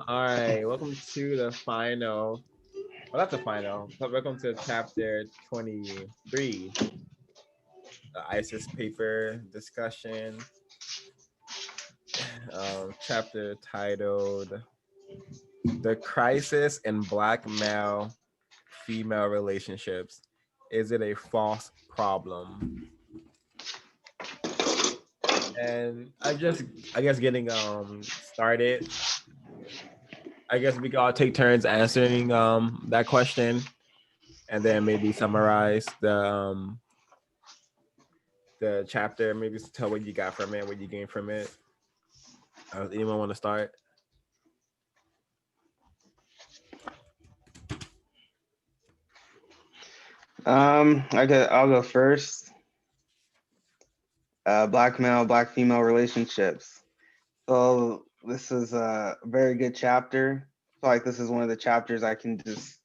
All right, welcome to the final. Well, that's the final, but welcome to chapter 23, the ISIS paper discussion. Chapter titled "The Crisis in Black Male Female Relationships. Is it a false problem?" And I guess getting started. I guess we could all take turns answering that question, and then maybe summarize the chapter. Maybe tell what you got from it, what you gained from it. Anyone want to start? I'll go first. Black male, black female relationships. So this is a very good chapter. I feel like this is one of the chapters I can just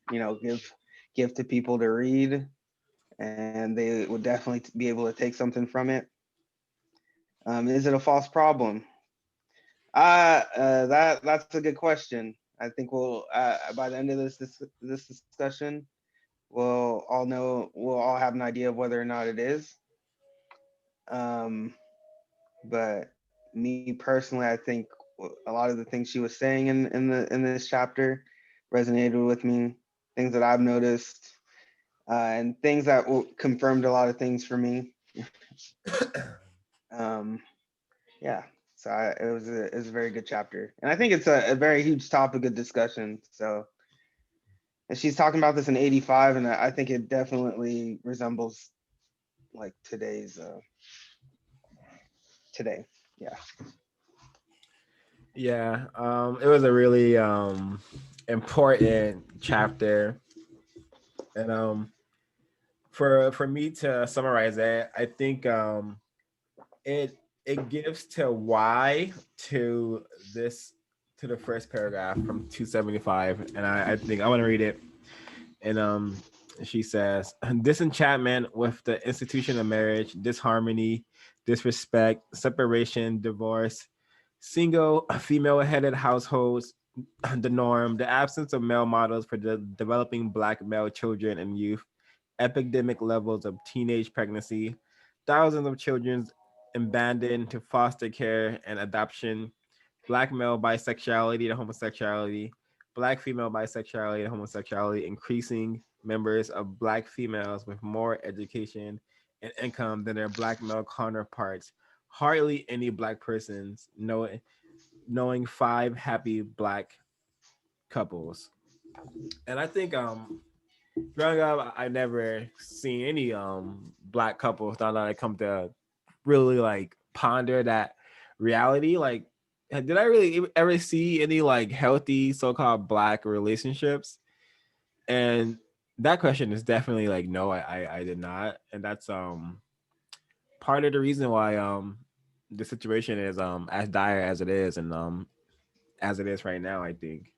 give to people to read, and they would definitely be able to take something from it. Is it a false problem? That's a good question. I think we'll by the end of this discussion, we'll all have an idea of whether or not it is. Um, but me personally, I think a lot of the things she was saying in this chapter resonated with me. Things that I've noticed, and things that confirmed a lot of things for me. um, yeah, so it was a very good chapter, and I think it's a very huge topic of discussion. So, and she's talking about this in '85, and I think it definitely resembles like today. Yeah. Yeah, it was a really important chapter, and for me to summarize that, I think it it gives to why to this to the first paragraph from 275, and I think I want to read it. And she says, disenchantment with the institution of marriage, disharmony, disrespect, separation, divorce, single female headed households, the norm, the absence of male models for the developing black male children and youth, epidemic levels of teenage pregnancy, thousands of children abandoned to foster care and adoption, black male bisexuality to homosexuality, black female bisexuality and homosexuality, increasing members of black females with more education and income than their black male counterparts. Hardly any black persons knowing five happy black couples. And I think growing up I never seen any black couples that I come to really like ponder that reality. Like, did I really ever see any like healthy so-called black relationships? And that question is definitely like no, I did not. And that's part of the reason why the situation is as dire as it is, and as it is right now, I think.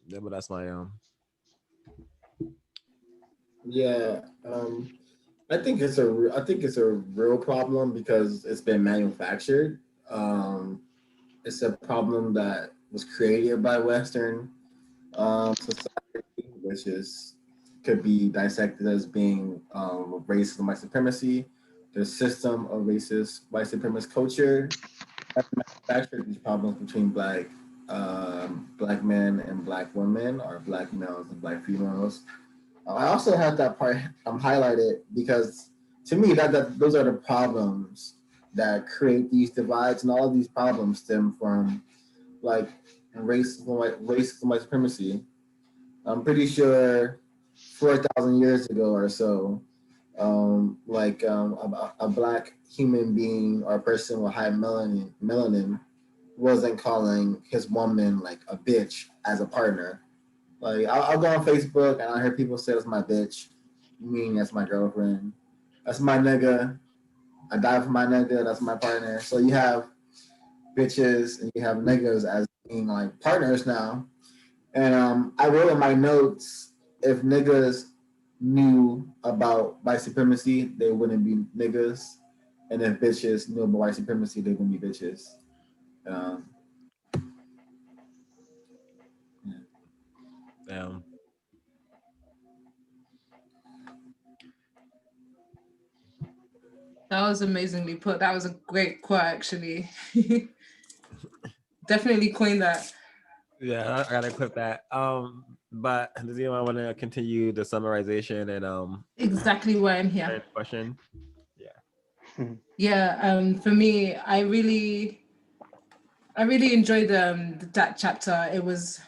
Yeah, but that's my Yeah, I think it's a real problem because it's been manufactured. Um, it's a problem that was created by Western society, which is could be dissected as being racism, white supremacy, the system of racist white supremacist culture that manufactured these problems between black men and black women, or black males and black females. I also had that part highlighted because to me that those are the problems that create these divides, and all of these problems stem from like racism, white supremacy. I'm pretty sure 4,000 years ago or so, a black human being or a person with high melanin wasn't calling his woman like a bitch as a partner. Like I'll go on Facebook and I hear people say that's my bitch, meaning that's my girlfriend, that's my nigga. I die for my nigga. That's my partner. So you have bitches and you have niggas as being like partners now. And I wrote in my notes, if niggas knew about white supremacy, they wouldn't be niggas, and if bitches knew about white supremacy, they wouldn't be bitches. Um, That was amazingly put. That was a great quote, actually. Definitely coined that. Yeah, I gotta clip that. But does anyone want to continue the summarization and Exactly why I'm here. question? Yeah. Yeah, for me, I really enjoyed that chapter. It was,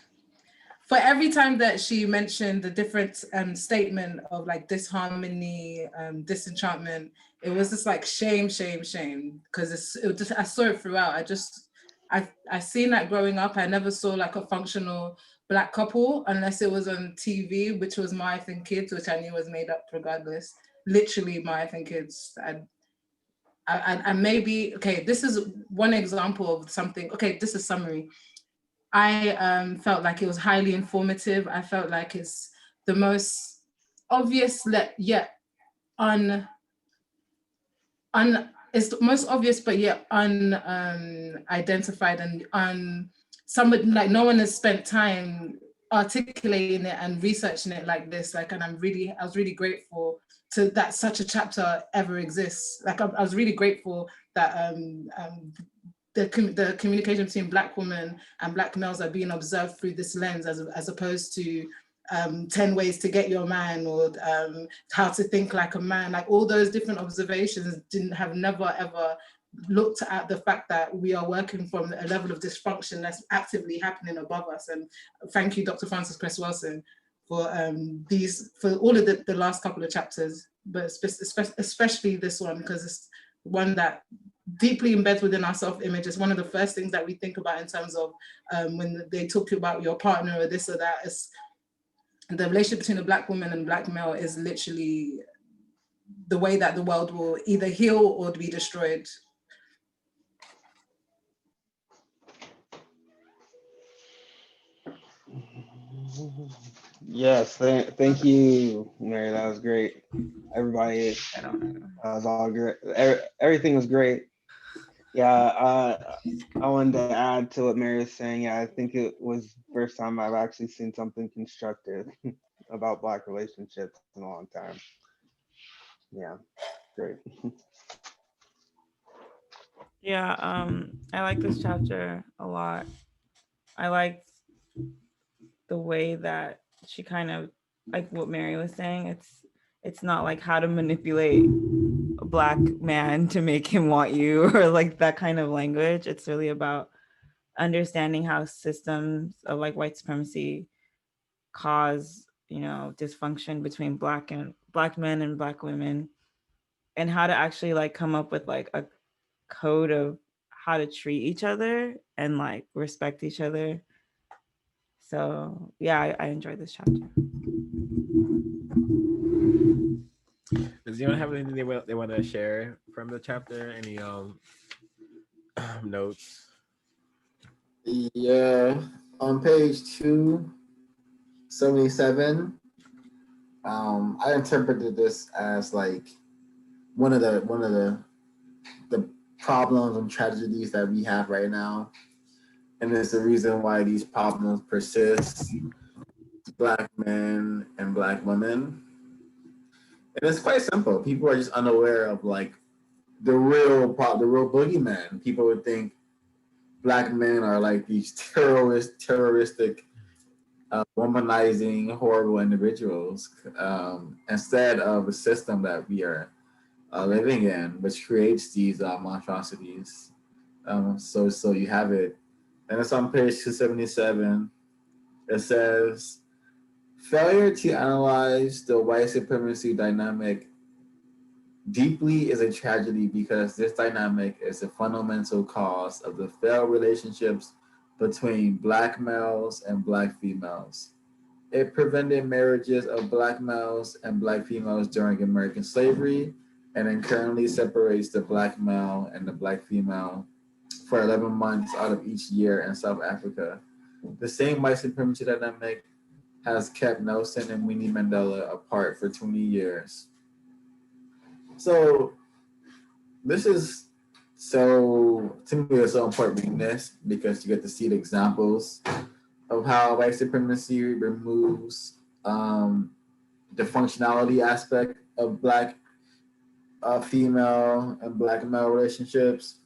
for every time that she mentioned the different statement of like disharmony, disenchantment, it was just like shame, shame, shame. Because I saw it throughout. I seen that growing up. I never saw like a functional Black couple unless it was on TV, which was My Wife and Kids, which I knew was made up regardless. Literally, My Wife and Kids. I maybe, okay, this is one example of something. Okay, this is summary. I felt like it was highly informative. I felt like it's the most obvious, yet it's the most obvious, but yet identified and somebody, like, no one has spent time articulating it and researching it like this. Like, and I was really grateful to that such a chapter ever exists. Like, I was really grateful that the communication between Black women and Black males are being observed through this lens, as opposed to 10 ways to get your man, or how to think like a man. Like, all those different observations never ever looked at the fact that we are working from a level of dysfunction that's actively happening above us. And thank you, Dr. Frances Cress Welsing, for all of the last couple of chapters, but especially this one, because it's one that deeply embeds within our self-image. It's one of the first things that we think about in terms of when they talk about your partner or this or that. It's the relationship between a Black woman and Black male is literally the way that the world will either heal or be destroyed. Yes, thank you, Mary. That was great. Everybody, that was all great. Everything was great. Yeah, I wanted to add to what Mary was saying. Yeah, I think it was the first time I've actually seen something constructive about Black relationships in a long time. Yeah, great. Yeah, I like this chapter a lot. I liked the way that she kind of, like what Mary was saying, it's not like how to manipulate a Black man to make him want you or like that kind of language. It's really about understanding how systems of like white supremacy cause, dysfunction between Black men and Black women, and how to actually like come up with like a code of how to treat each other and like respect each other. So yeah, I enjoyed this chapter. Does anyone have anything they want to share from the chapter? Any notes? Yeah, on page 277, I interpreted this as like one of the problems and tragedies that we have right now, and it's the reason why these problems persist. Black men and Black women, and it's quite simple. People are just unaware of like the real boogeyman. People would think Black men are like these terroristic, womanizing, horrible individuals, instead of a system that we are living in, which creates these monstrosities. So you have it, and it's on page 277. It says, failure to analyze the white supremacy dynamic deeply is a tragedy because this dynamic is a fundamental cause of the failed relationships between Black males and Black females. It prevented marriages of Black males and Black females during American slavery, and it currently separates the Black male and the Black female for 11 months out of each year in South Africa. The same white supremacy dynamic has kept Nelson and Winnie Mandela apart for 20 years. So this is to me, it's so important reading this because you get to see the examples of how white supremacy removes the functionality aspect of Black female and black male relationships.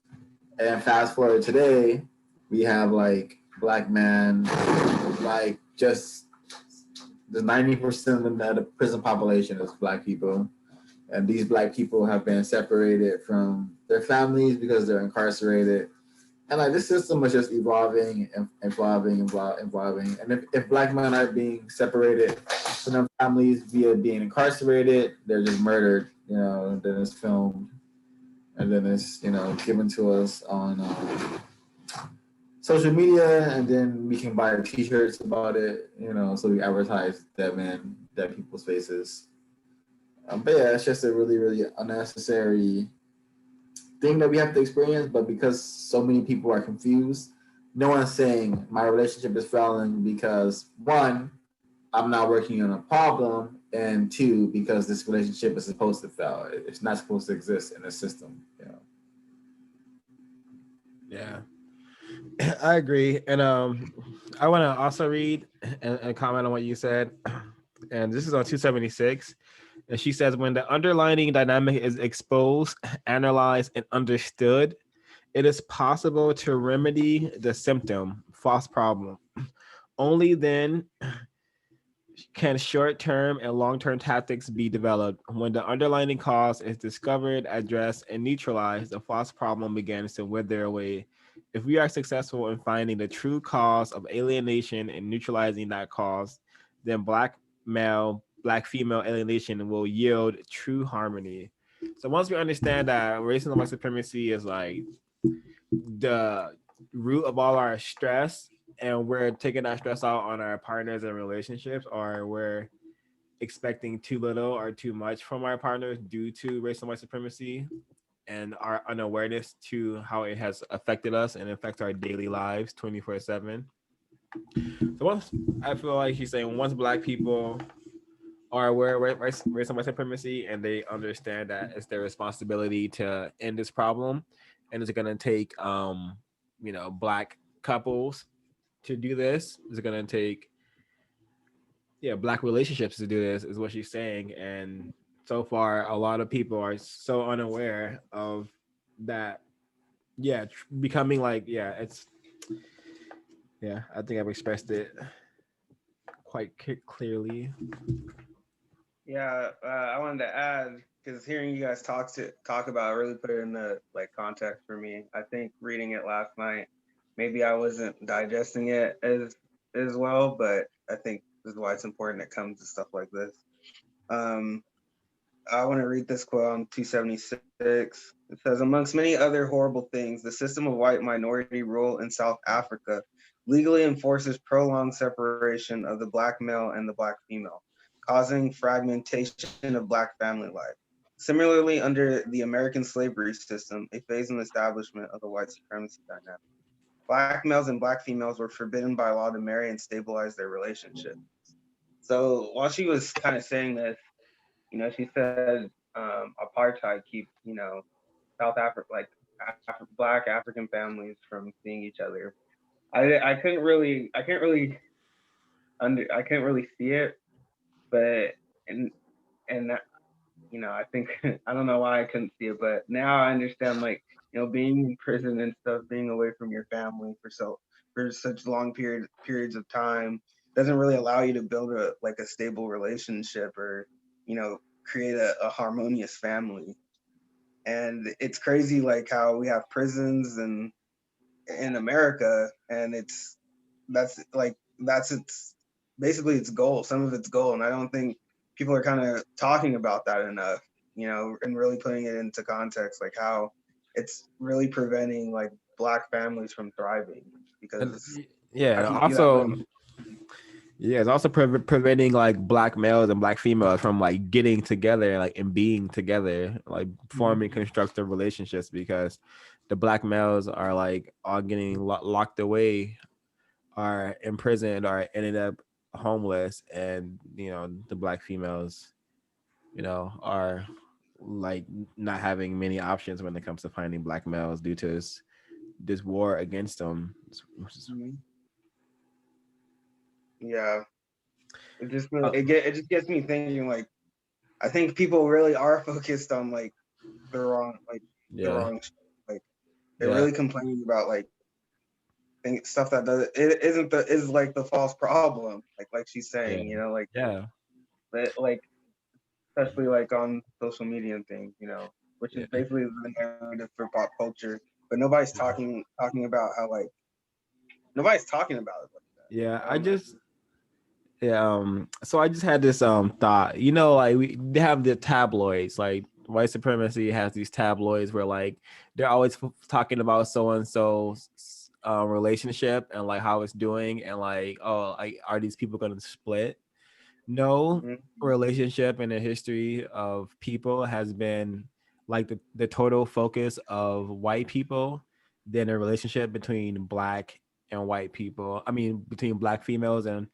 And fast forward today, we have like black man, like just the 90% of the prison population is black people. And these black people have been separated from their families because they're incarcerated. And like this system is just evolving and evolving. And if black men are being separated from their families via being incarcerated, they're just murdered, and then it's filmed. And then it's, given to us on social media, and then we can buy t-shirts about it, so we advertise dead people's faces. But yeah, it's just a really, really unnecessary thing that we have to experience. But because so many people are confused, no one's saying my relationship is failing because one, I'm not working on a problem, and two, because this relationship is supposed to fail. It's not supposed to exist in a system. Yeah, I agree. And I want to also read and comment on what you said. And this is on 276. And she says, when the underlying dynamic is exposed, analyzed, and understood, it is possible to remedy the symptom, false problem. Only then can short-term and long-term tactics be developed. When the underlying cause is discovered, addressed, and neutralized, the false problem begins to wither away. If we are successful in finding the true cause of alienation and neutralizing that cause, then black male, black female alienation will yield true harmony. So once we understand that racism and white supremacy is like the root of all our stress, and we're taking that stress out on our partners and relationships, or we're expecting too little or too much from our partners due to race and white supremacy and our unawareness to how it has affected us and affects our daily lives 24/7. So once I feel like she's saying, once black people are aware of race and white supremacy and they understand that it's their responsibility to end this problem, and it's going to take black couples to do this, it's going to take black relationships to do this, is what she's saying. And so far a lot of people are so unaware of that. Becoming like, it's I think I've expressed it quite clearly. Yeah, I wanted to add, because hearing you guys talk about it really put it in the context for me. I think reading it last night, maybe I wasn't digesting it as well, but I think this is why it's important it comes to stuff like this. I want to read this quote on 276. It says, amongst many other horrible things, the system of white minority rule in South Africa legally enforces prolonged separation of the black male and the black female, causing fragmentation of black family life. Similarly, under the American slavery system, a phase in the establishment of the white supremacy dynamic, black males and black females were forbidden by law to marry and stabilize their relationship. So while she was kind of saying this, she said apartheid keeps, South Africa, black African families from seeing each other. I couldn't really see it, but and I think I don't know why I couldn't see it, but now I understand, being in prison and stuff, being away from your family for such long periods of time doesn't really allow you to build a stable relationship or create a harmonious family. And it's crazy how we have prisons and in America, and that's its basically its goal, some of its goal. And I don't think people are kind of talking about that enough, and really putting it into context, how it's really preventing black families from thriving, because it's also preventing black males and black females from getting together and being together, forming constructive relationships, because the black males are all getting locked away, are imprisoned, or ended up homeless, and the black females are not having many options when it comes to finding black males due to this war against them. Yeah, it just gets me thinking, I think people really are focused on the wrong the Yeah. wrong like they're Yeah. really complaining about like stuff that doesn't it isn't the is like the false problem like she's Yeah. saying, you know, like Yeah. like especially like on social media and things, you know, which is Yeah. basically the narrative for pop culture, but nobody's talking about how like nobody's talking about it like that. Yeah. I I don't know. just yeah, so I just had this thought, you know, like they have the tabloids, like white supremacy has these tabloids where like they're always talking about so and so's relationship and like how it's doing and like, oh, like are these people gonna split? No Mhm. relationship in the history of people has been like the total focus of white people than a relationship between black and white people. I mean, between black females and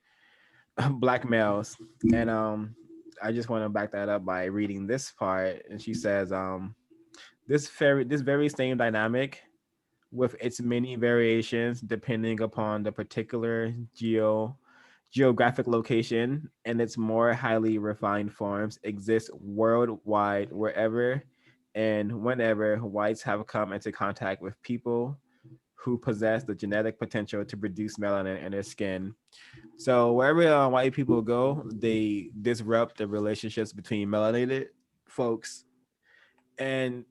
black males. And I just want to back that up by reading this part. And she says, this very same dynamic with its many variations depending upon the particular geographic location and its more highly refined forms exists worldwide wherever and whenever whites have come into contact with people who possess the genetic potential to produce melanin in their skin. So wherever white people go, they disrupt the relationships between melanated folks. And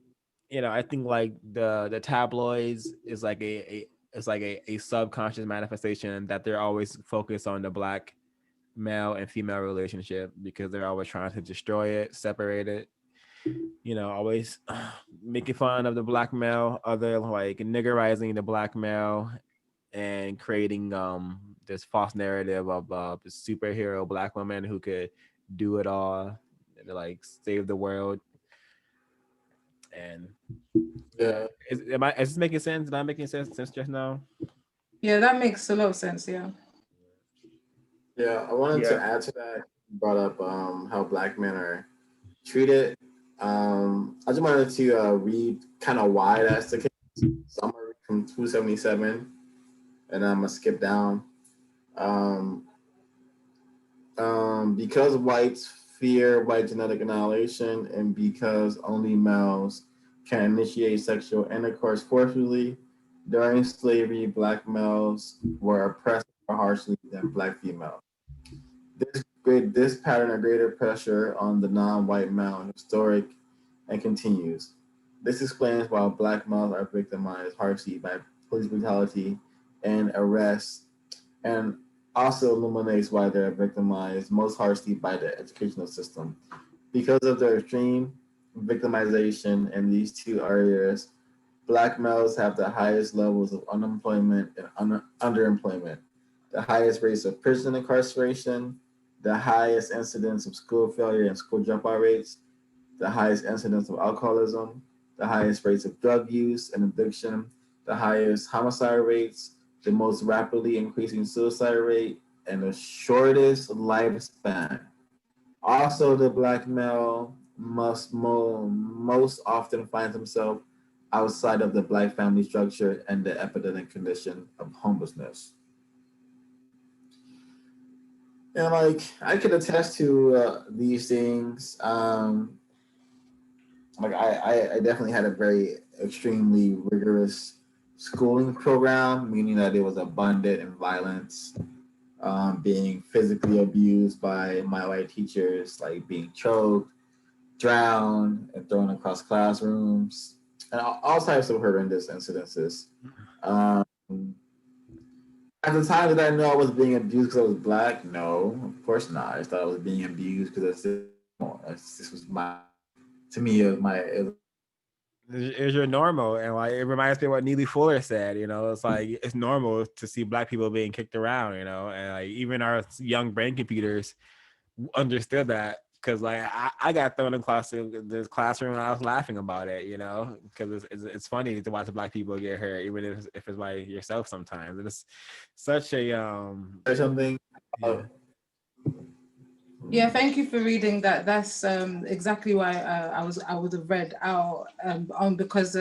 I think like the tabloids is like it's like a subconscious manifestation that they're always focused on the black male and female relationship because they're always trying to destroy it, separate it, always making fun of the black male, other like niggerizing the black male and creating this false narrative of the superhero black woman who could do it all and like save the world. And Yeah, is this making sense? Not making sense just now? Yeah, that makes a lot of sense. Yeah. yeah. I wanted to Yeah. add to that. You brought up how black men are treated. I just wanted to read kind of why that's the case. So I'm gonna read from 277, and I'm gonna skip down. Um, because whites fear white genetic annihilation, and because only males can initiate sexual intercourse forcefully during slavery, black males were oppressed more harshly than black females. This pattern of greater pressure on the non-white male historic and continues. This explains why black males are victimized harshly by police brutality and arrest, and also illuminates why they're victimized most harshly by the educational system. Because of their extreme victimization in these two areas, black males have the highest levels of unemployment and underemployment, the highest rates of prison incarceration, the highest incidence of school failure and school dropout rates, the highest incidence of alcoholism, the highest rates of drug use and addiction, the highest homicide rates, the most rapidly increasing suicide rate, and the shortest lifespan. Also, the black male most often finds himself outside of the black family structure and the epidemic condition of homelessness. And like I could attest to these things. Like I definitely had a very extremely rigorous schooling program, meaning that it was abundant in violence, being physically abused by my white teachers, like being choked, drowned, and thrown across classrooms, and all types of horrendous incidences. Um, at the time, did I know I was being abused because I was black? No, of course not. I just thought I was being abused because this was my to me it was my it Is your normal, and like it reminds me of what Neely Fuller said. It's like it's normal to see black people being kicked around. And like even our young brain computers understood that because like I got thrown in this classroom and I was laughing about it. Because it's funny to watch black people get hurt, even if it's by yourself sometimes. And it's such a or something. yeah. Yeah, thank you for reading that. That's exactly why I would have read out because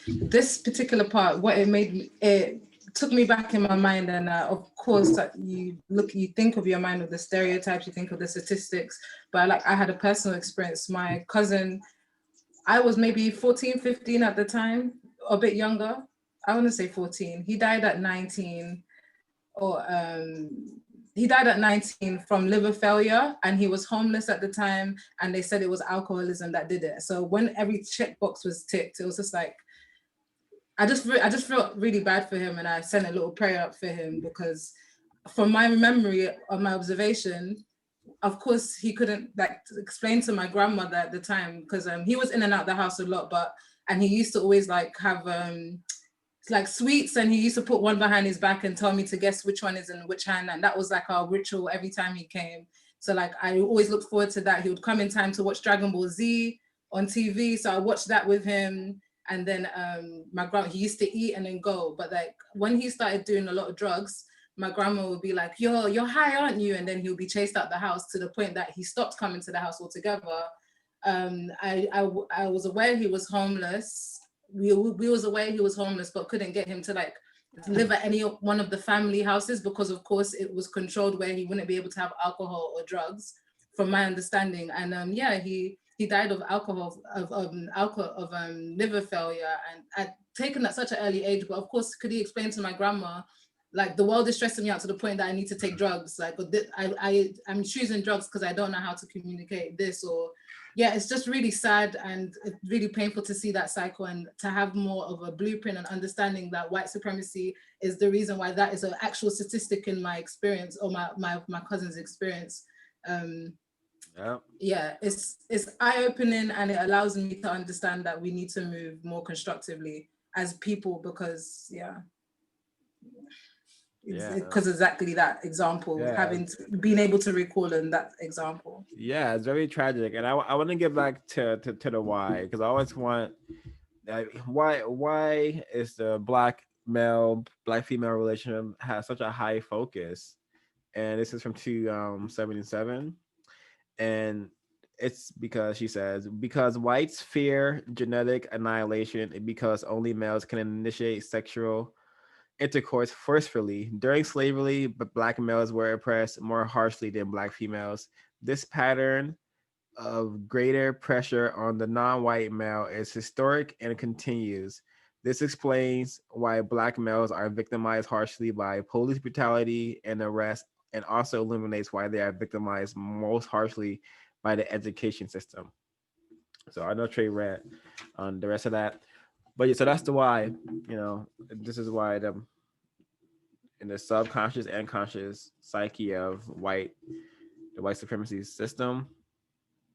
this particular part, what it made me, it took me back in my mind, and of course that you think of your mind of the stereotypes, you think of the statistics, but like I had a personal experience. My cousin, I was maybe 14, 15 at the time, a bit younger. I want to say 14. He died at 19, or he died at 19 from liver failure, and he was homeless at the time, and they said it was alcoholism that did it. So when every checkbox was ticked, it was just like, I just felt really bad for him, and I sent a little prayer up for him, because from my memory of my observation, of course he couldn't like explain to my grandmother at the time, because he was in and out the house a lot, and he used to always like have like sweets, and he used to put one behind his back and tell me to guess which one is in which hand, and that was like our ritual every time he came. So like I always looked forward to that. He would come in time to watch Dragon Ball Z on TV, so I watched that with him. And then my grandma, he used to eat and then go, but like when he started doing a lot of drugs, my grandma would be like, you're high, aren't you? And then he'll be chased out the house, to the point that he stopped coming to the house altogether. I was aware he was homeless. We was aware he was homeless, but couldn't get him to like live at any one of the family houses, because of course it was controlled where he wouldn't be able to have alcohol or drugs, from my understanding. And he died of alcohol, of liver failure, and I'd taken at such an early age. But of course, could he explain to my grandma, like, the world is stressing me out to the point that I need to take drugs, like I'm choosing drugs because I don't know how to communicate this, or yeah, it's just really sad and really painful to see that cycle, and to have more of a blueprint and understanding that white supremacy is the reason why that is an actual statistic in my experience, or my cousin's experience. Yeah, it's eye-opening, and it allows me to understand that we need to move more constructively as people, because because exactly that example, being able to recall in that example. Yeah, it's very tragic, and I want to get back to the why, because I always want why is the black female relationship has such a high focus, and this is from 277, and it's because she says, because whites fear genetic annihilation, and because only males can initiate sexual intercourse forcefully. During slavery, but black males were oppressed more harshly than black females. This pattern of greater pressure on the non-white male is historic and continues. This explains why black males are victimized harshly by police brutality and arrest, and also illuminates why they are victimized most harshly by the education system. So I know Trey read on the rest of that, but yeah, so that's the why. This is why in the subconscious and conscious psyche of the white supremacy system,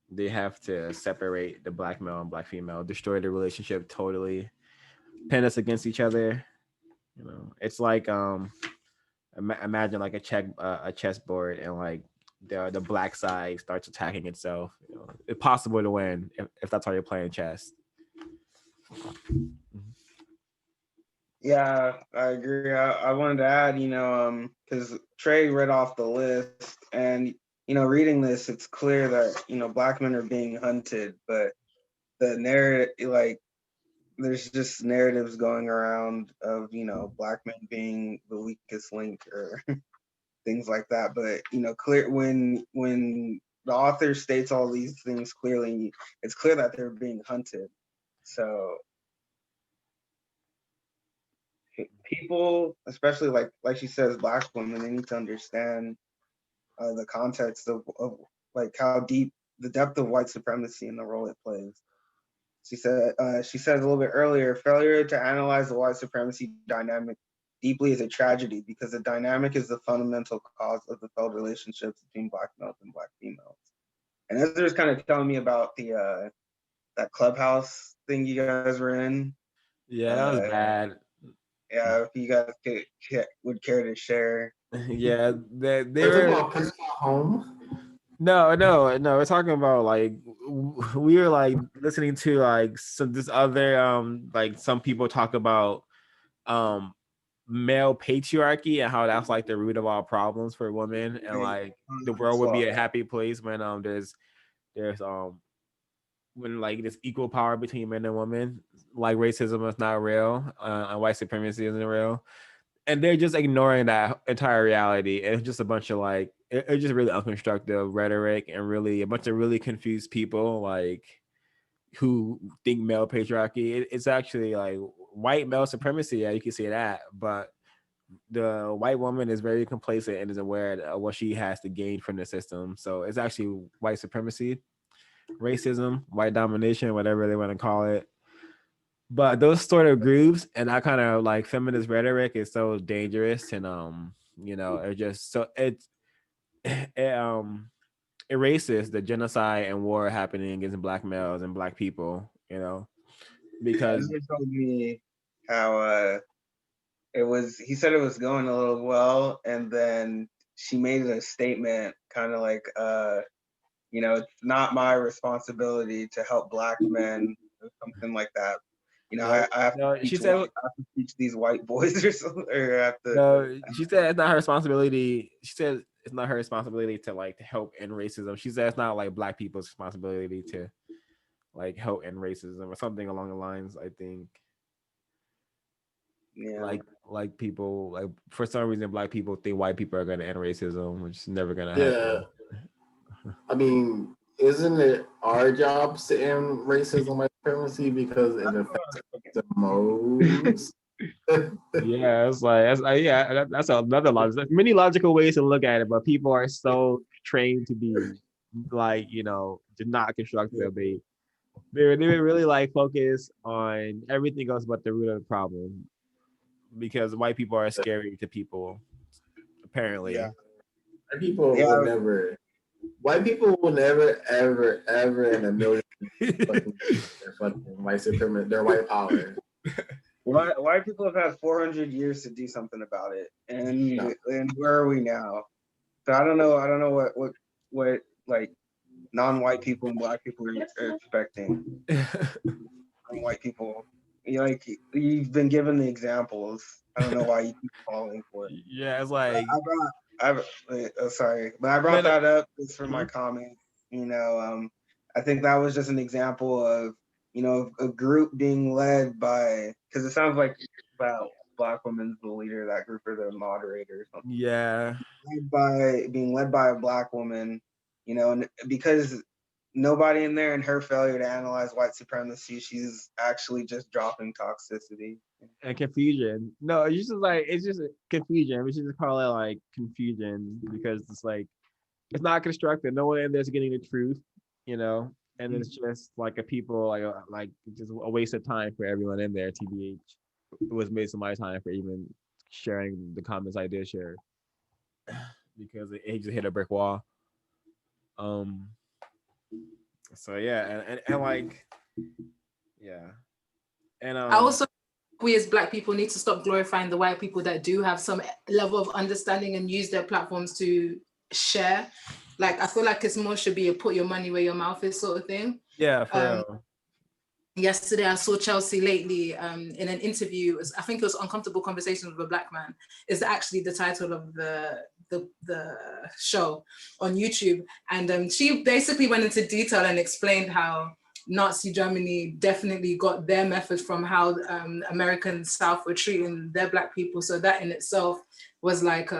they have to separate the black male and black female, destroy the relationship totally, pin us against each other. It's like imagine like a chessboard, and like the black side starts attacking itself. It's possible to win if that's how you're playing chess. Yeah, I agree. I wanted to add, because Trey read off the list, and reading this, it's clear that black men are being hunted, but the narrative, like, there's just narratives going around of black men being the weakest link or things like that. But clear when the author states all these things clearly, it's clear that they're being hunted. So people, especially like she says, black women, they need to understand the context of like how deep the depth of white supremacy and the role it plays. She said a little bit earlier, failure to analyze the white supremacy dynamic deeply is a tragedy, because the dynamic is the fundamental cause of the failed relationships between black males and black females. And Ezra's kind of telling me about the that clubhouse thing you guys were in. Yeah, that was bad. Yeah, if you guys would care to share. Yeah, they were about home. No, we're talking about like we were like listening to like this other like some people talk about male patriarchy and how that's like the root of all problems for women, and like the world would be a happy place when there's when like there's equal power between men and women, like racism is not real, and white supremacy isn't real. And they're just ignoring that entire reality. It's just a bunch of like it's just really unconstructive rhetoric, and really a bunch of really confused people. Like who think male patriarchy. It's actually like white male supremacy. Yeah, you can say that, but the white woman is very complacent and is aware of what she has to gain from the system. So it's actually white supremacy, racism, white domination, whatever they want to call it. But those sort of groups and that kind of like feminist rhetoric is so dangerous, and it just so it erases the genocide and war happening against black males and black people, because Ezra told me how he said it was going a little well, and then she made a statement kind of like it's not my responsibility to help black men or something like that. I have to she said teach these white boys or something, or I have to. No, she said it's not her responsibility. She said it's not her responsibility to like to help end racism. She said it's not like black people's responsibility to like help end racism or something along the lines. I think. Yeah. Like people like for some reason black people think white people are gonna end racism, which is never gonna Yeah. happen. I mean, isn't it our job to end racism, white supremacy, because it affects the most? Yeah, that's another logic. There's many logical ways to look at it, but people are so trained to be like, to not constructive. They really like focus on everything else but the root of the problem, because white people are scary to people, apparently. Yeah. White people will never, ever, ever in a million fucking white supremacy, their white power. White people have had 400 years to do something about it, and where are we now? So I don't know what like non-white people and black people are expecting. White people, you've been given the examples. I don't know why you keep falling for it. Yeah, it's like sorry, but I brought that up just for my comment. I think that was just an example of a group being led by, because it sounds like about black women's the leader of that group or the moderator or something. Yeah, Being led by a black woman, and because nobody in there, in her failure to analyze white supremacy, she's actually just dropping toxicity and confusion. No, it's just confusion. We should just call it like confusion, because it's like it's not constructive. No one in there's getting the truth, and it's just like a people like just a waste of time for everyone in there. TBH, it was waste of my time for even sharing the comments I did share, because it just hit a brick wall. So yeah, and like, yeah, and I also, we as black people need to stop glorifying the white people that do have some level of understanding and use their platforms to share. Like, I feel like it's more should be a put your money where your mouth is sort of thing. Yeah, for real. Yesterday, I saw Chelsea Lately in an interview. I think it was Uncomfortable Conversations with a Black Man. Is actually the title of the show on YouTube. And she basically went into detail and explained how Nazi Germany definitely got their methods from how American South were treating their black people. So that in itself was like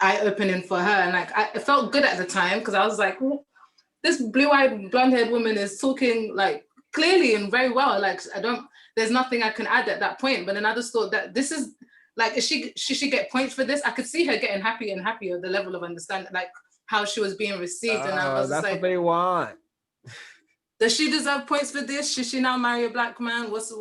eye-opening for her. And like it felt good at the time, because I was like, oh, this blue-eyed, blonde-haired woman is talking like clearly and very well. Like there's nothing I can add at that point. But then I just thought that this is like, should she get points for this? I could see her getting happier and happier, the level of understanding, like how she was being received. And I was that's like, what they want. Does she deserve points for this? Should she now marry a black man? What is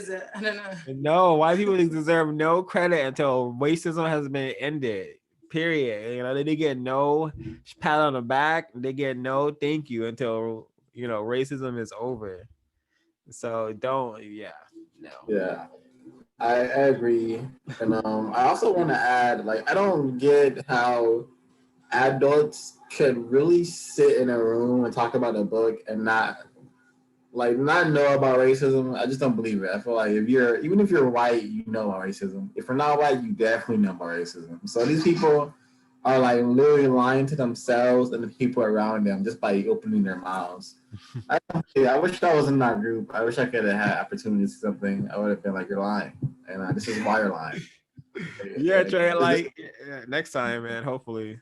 it? I don't know. No, white people deserve no credit until racism has been ended. Period. They get no pat on the back. They get no thank you until racism is over. So no. Yeah, I agree, and I also want to add, like, I don't get how adults could really sit in a room and talk about a book and not know about racism. I just don't believe it. I feel like even if you're white, you know about racism. If you're not white, you definitely know about racism. So these people are like literally lying to themselves and the people around them just by opening their mouths. I wish I was in that group. I wish I could have had opportunity to say something. I would have been like, you're lying, and this is why you're lying. Yeah, Trey. Like next time, man. Hopefully.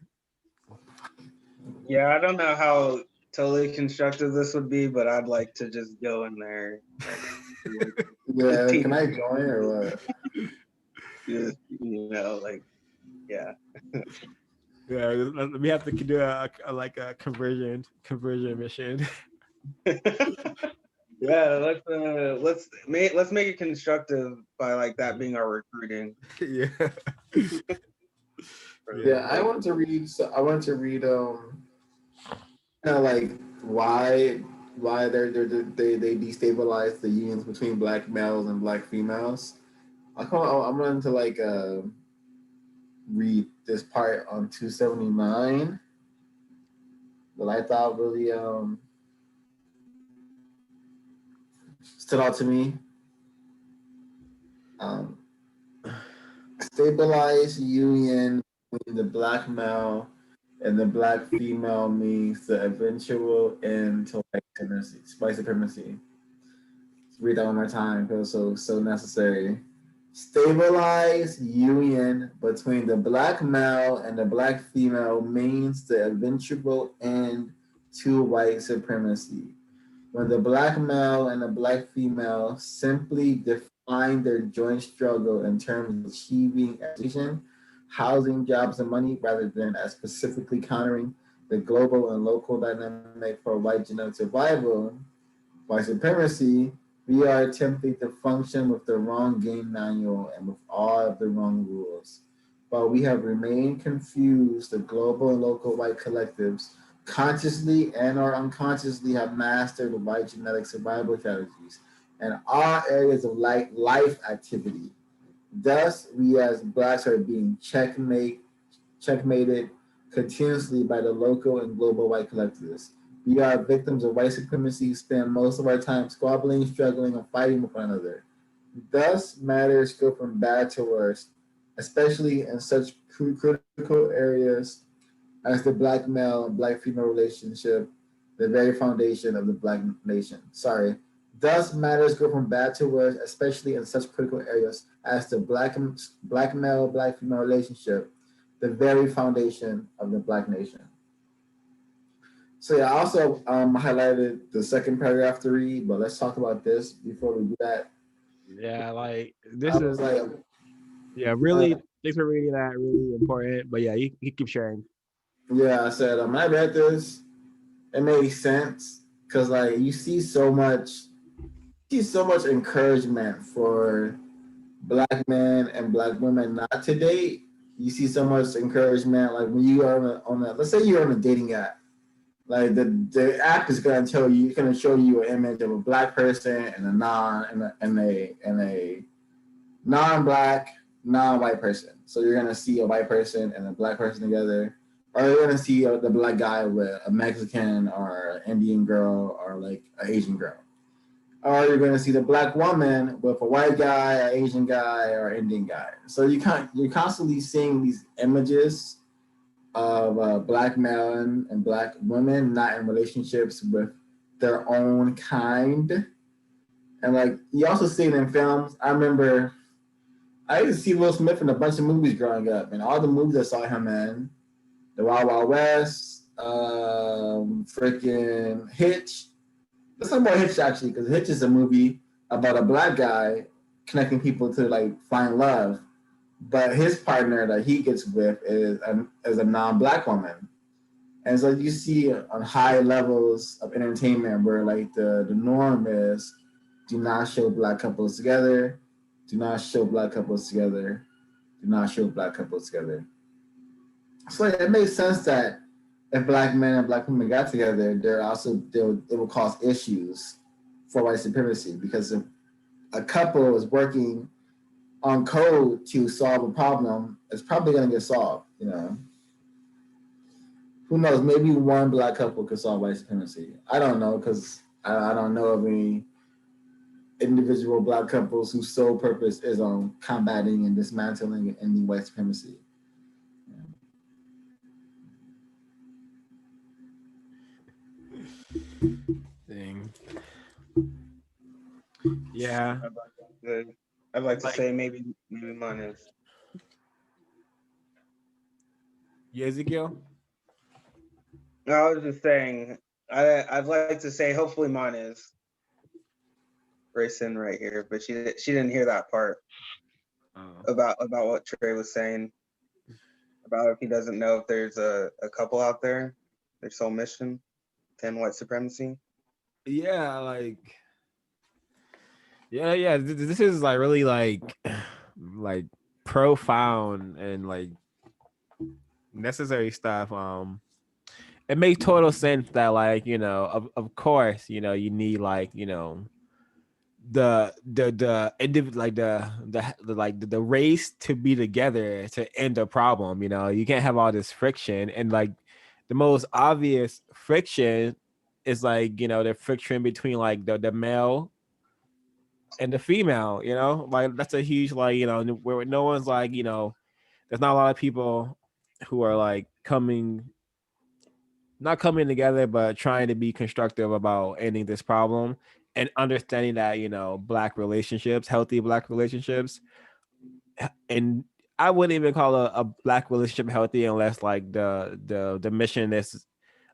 Yeah, I don't know how totally constructive this would be, but I'd like to just go in there. Like, Yeah, can I join or what? just, like, yeah. Yeah, we have to do like a conversion mission. Yeah, let's make it constructive by like that being our recruiting. Yeah. Yeah, I want to read. So I want to read. Like why they destabilize the unions between black males and black females. I'm going to like read this part on 279 that I thought really stood out to me. Um, Stabilized union between the black male and the black female means the eventual end to white supremacy. Read that one more time. Feels so necessary. Stabilized union between the black male and the black female means the eventual end to white supremacy. When the black male and the black female simply define their joint struggle in terms of achieving education, housing, jobs, and money, rather than as specifically countering the global and local dynamic for white genetic survival, white supremacy, we are attempting to function with the wrong game manual and with all of the wrong rules. While we have remained confused, the global and local white collectives consciously and or unconsciously have mastered the white genetic survival strategies and all areas of life activity. Thus, we as blacks are being checkmated continuously by the local and global white collectives. We are victims of white supremacy, spend most of our time squabbling, struggling, and fighting with one another. Thus, matters go from bad to worse, especially in such critical areas as the black male and black female relationship, the very foundation of the black nation. Sorry. Thus, matters go from bad to worse, especially in such critical areas as the black male black female relationship, the very foundation of the black nation. So yeah, I also highlighted the second paragraph to read, but let's talk about this before we do that. Yeah, like this I is was like, really thanks for reading that, really important. But yeah, you keep sharing. yeah, I said when I read this, it made sense because like you see so much encouragement for black men and black women not to date. You see so much encouragement like when you are on a let's say you're on a dating app. Like the app is gonna tell you, it's gonna show you an image of a black person and a non-black, non-white person. So you're gonna see a white person and a black person together, or you're gonna see the black guy with a Mexican or Indian girl or like an Asian girl, or you're gonna see the black woman with a white guy, an Asian guy, or Indian guy. So you're constantly seeing these images of black men and black women not in relationships with their own kind, and like you also see it in films. I used to see Will Smith in a bunch of movies growing up, and all the movies I saw him in, The Wild Wild West, freaking Hitch. Let's talk about Hitch actually, because Hitch is a movie about a black guy connecting people to like find love, but his partner that he gets with is a non-black woman, and so you see on high levels of entertainment where like the norm is do not show black couples together, do not show black couples together, do not show black couples together. So it makes sense that if black men and black women got together, it will cause issues for white supremacy because if a couple is working on code to solve a problem, it's probably going to get solved. Who knows? Maybe one black couple could solve white supremacy. I don't know because I don't know of any individual black couples whose sole purpose is on combating and dismantling and ending white supremacy. Thing. Yeah. I'd like to say maybe mine is. Yeah, Ezekiel? No, I was just saying, I'd like to say hopefully mine is racing right here, but she didn't hear that part about what Trey was saying about if he doesn't know if there's a couple out there, their sole mission, 10 white supremacy. Yeah, like yeah. This is like really like profound and like necessary stuff. It makes total sense that like of course you need like the individual like the race to be together to end a problem. You can't have all this friction, and like the most obvious friction is like the friction between like the male and the female. Like that's a huge like where no one's like there's not a lot of people who are like not coming together, but trying to be constructive about ending this problem and understanding that, black relationships, healthy black relationships, and I wouldn't even call a black relationship healthy unless like the mission is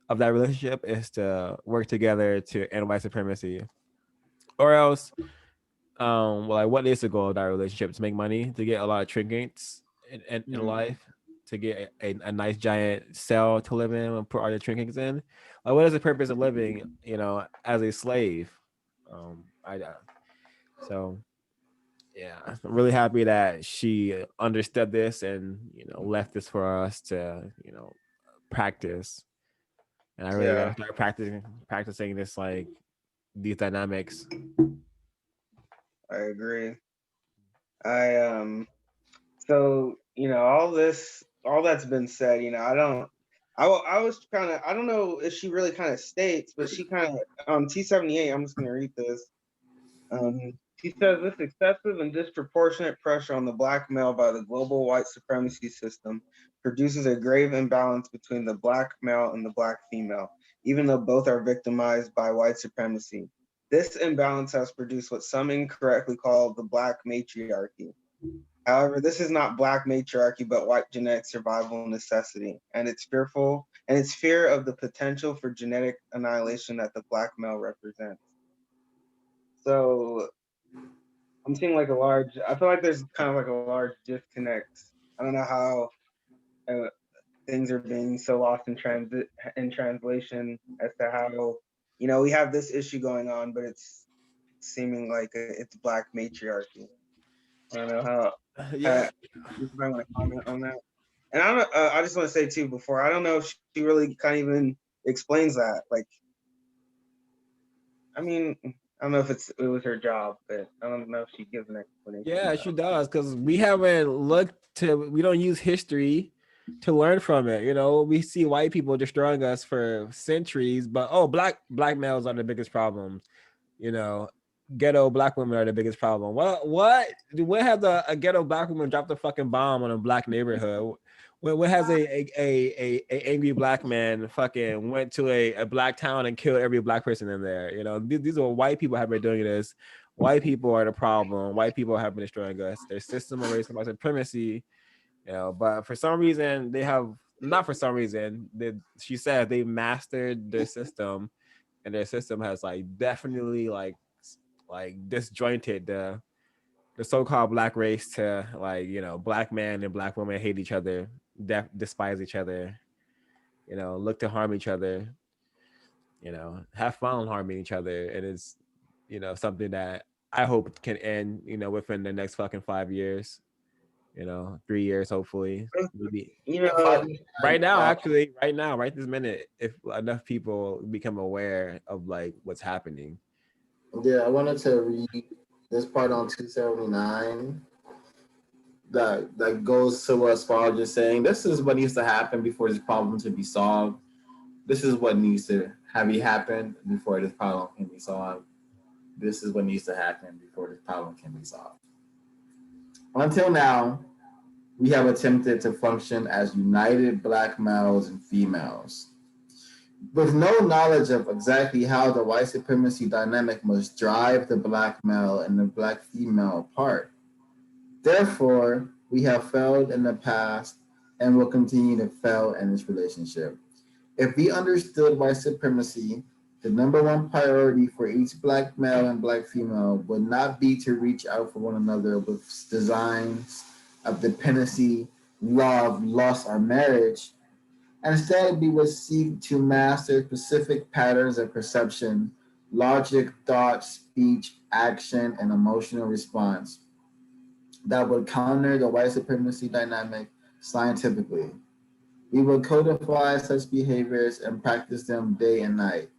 of that relationship is to work together to end white supremacy. Or else, well, like what is the goal of that relationship? To make money, to get a lot of trinkets in life, to get a nice giant cell to live in and put all your trinkets in. Like, what is the purpose of living, as a slave? I so yeah, I'm really happy that she understood this and left this for us to practice. And I really gotta start practicing this like these dynamics. I agree. I so all that's been said, I was kind of, I don't know if she really kind of states, but she kind of T78, I'm just gonna read this. She says this excessive and disproportionate pressure on the black male by the global white supremacy system produces a grave imbalance between the black male and the black female, even though both are victimized by white supremacy. This imbalance has produced what some incorrectly call the black matriarchy. However, this is not black matriarchy, but white genetic survival necessity, and it's fear of the potential for genetic annihilation that the black male represents. So I'm seeing like I feel like there's kind of like a large disconnect. I don't know how things are being so lost in translation as to how, we have this issue going on, but it's seeming like it's black matriarchy. I don't know how. Yeah. You might want to comment on that. And I don't. I just want to say too before. I don't know if she really kind of even explains that. Like, I mean, I don't know if it was her job, but I don't know if she gives an explanation. Yeah, she does, because we don't use history to learn from it. We see white people destroying us for centuries, but black males are the biggest problem. Ghetto black women are the biggest problem. What? When has a ghetto black woman dropped a fucking bomb on a black neighborhood? When has a angry black man fucking went to a black town and killed every black person in there? These are white people have been doing this. White people are the problem. White people have been destroying us. Their system of race and white supremacy. But for some reason they have not for some reason. She said they mastered their system, and their system has like definitely like disjointed the so-called black race to like black man and black woman hate each other, despise each other, look to harm each other, have fun harming each other. And it's something that I hope can end within the next fucking 5 years, 3 years hopefully, maybe right now, actually right now, right this minute, if enough people become aware of like what's happening. Yeah, I wanted to read this part on 279 that goes to what Spar just saying. This is what needs to happen before this problem to be solved. This is what needs to have happen before this problem can be solved. This is what needs to happen before this problem can be solved. Until now, we have attempted to function as united black males and females, with no knowledge of exactly how the white supremacy dynamic must drive the black male and the black female apart. Therefore, we have failed in the past and will continue to fail in this relationship. If we understood white supremacy, the number one priority for each black male and black female would not be to reach out for one another with designs of dependency, love, lust, or marriage. Instead, we would seek to master specific patterns of perception, logic, thought, speech, action, and emotional response that would counter the white supremacy dynamic scientifically. We will codify such behaviors and practice them day and night.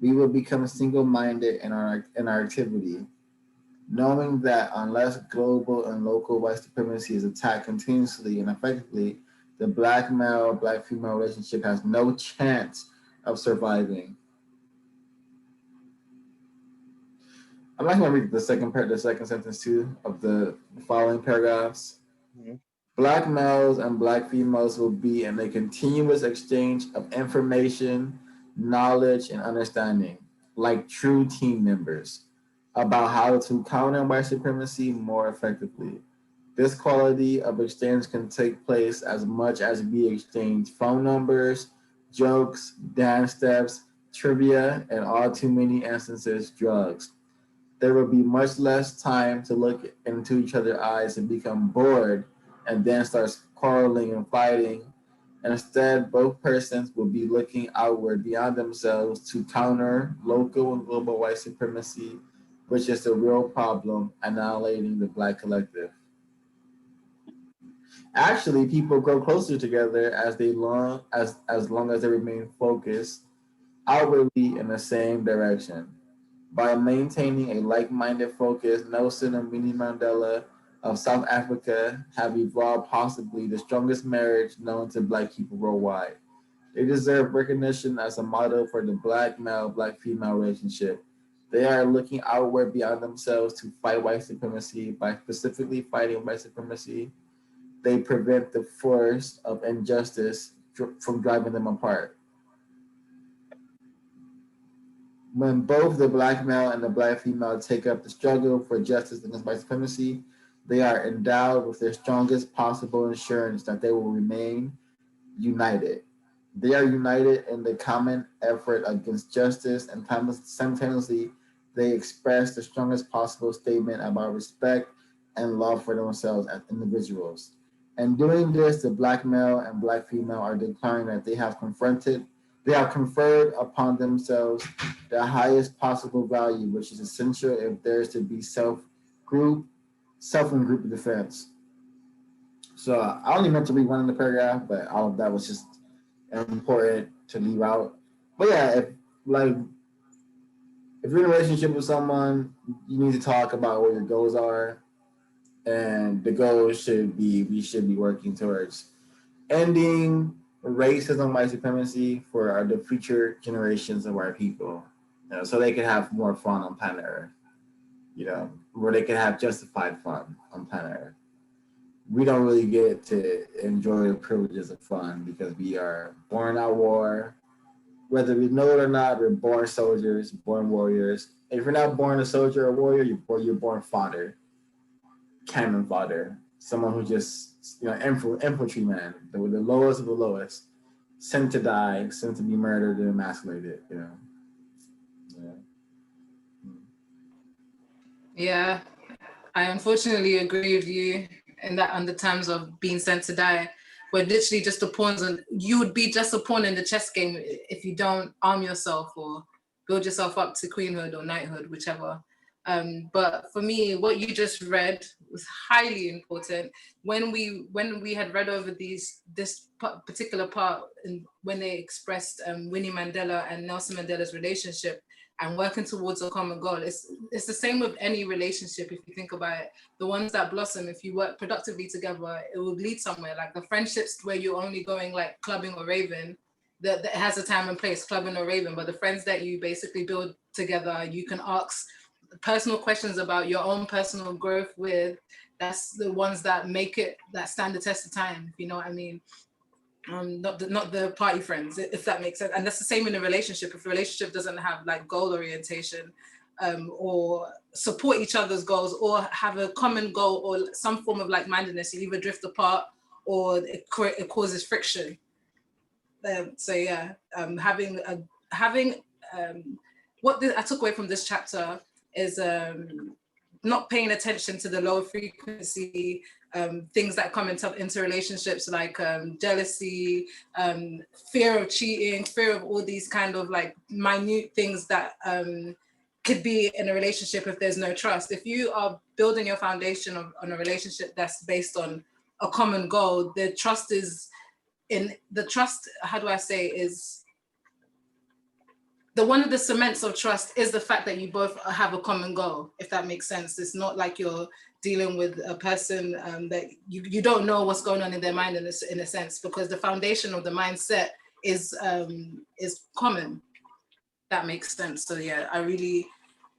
We will become single-minded in our activity, knowing that unless global and local white supremacy is attacked continuously and effectively, the black male black female relationship has no chance of surviving. I'm not going to read the second sentence too of the following paragraphs. Mhm. Black males and black females will be in a continuous exchange of information, knowledge, and understanding, like true team members, about how to counter white supremacy more effectively. This quality of exchange can take place as much as we exchange phone numbers, jokes, dance steps, trivia, and all too many instances, drugs. There will be much less time to look into each other's eyes and become bored and then start quarreling and fighting. Instead, both persons will be looking outward beyond themselves to counter local and global white supremacy, which is the real problem, annihilating the black collective. Actually, people grow closer together as long as they remain focused outwardly in the same direction. By maintaining a like-minded focus, Nelson and Winnie Mandela of South Africa have evolved possibly the strongest marriage known to black people worldwide. They deserve recognition as a model for the black male, black female relationship. They are looking outward beyond themselves to fight white supremacy. By specifically fighting white supremacy, they prevent the force of injustice from driving them apart. When both the black male and the black female take up the struggle for justice against white supremacy, they are endowed with the strongest possible assurance that they will remain united. They are united in the common effort against justice, and simultaneously, they express the strongest possible statement about respect and love for themselves as individuals. In doing this, the black male and black female are declaring that they have conferred upon themselves the highest possible value, which is essential if there is to be group, self and group defense. So I only meant to read one in the paragraph, but all of that was just important to leave out. But yeah, like if you're in a relationship with someone, you need to talk about what your goals are, and the goals should be we should be working towards ending racism, white supremacy for the future generations of our people, so they can have more fun on planet Earth. Where they can have justified fun on planet Earth. We don't really get to enjoy the privileges of fun because we are born at war. Whether we know it or not, we're born soldiers, born warriors. If you're not born a soldier or warrior, you're born fodder, cannon fodder, someone who just infantryman, the lowest of the lowest, sent to die, sent to be murdered and emasculated. Yeah. Yeah, I unfortunately agree with you in that on the terms of being sent to die. We're literally just the pawns, and you would be just a pawn in the chess game if you don't arm yourself or build yourself up to queenhood or knighthood, whichever. But for me, what you just read was highly important. When we had read over this particular part, and when they expressed Winnie Mandela and Nelson Mandela's relationship and working towards a common goal, it's the same with any relationship. If you think about it, the ones that blossom, if you work productively together, it will lead somewhere. Like the friendships where you're only going like clubbing or raving, that has a time and place, clubbing or raving. But the friends that you basically build together, you can ask personal questions about your own personal growth with. That's the ones that that stand the test of time, if you know what I mean. Not the party friends, if that makes sense. And that's the same in a relationship. If a relationship doesn't have like goal orientation, or support each other's goals, or have a common goal or some form of like mindedness, you either drift apart or it causes friction. Having what I took away from this chapter is not paying attention to the lower frequency things that come into relationships, like jealousy, fear of cheating, fear of all these kind of like minute things that could be in a relationship if there's no trust. If you are building your foundation on a relationship that's based on a common goal, the trust is how do I say, is one of the cements of trust is the fact that you both have a common goal, if that makes sense. It's not like you're dealing with a person that you don't know what's going on in their mind in a sense, because the foundation of the mindset is common. That makes sense. So yeah, I really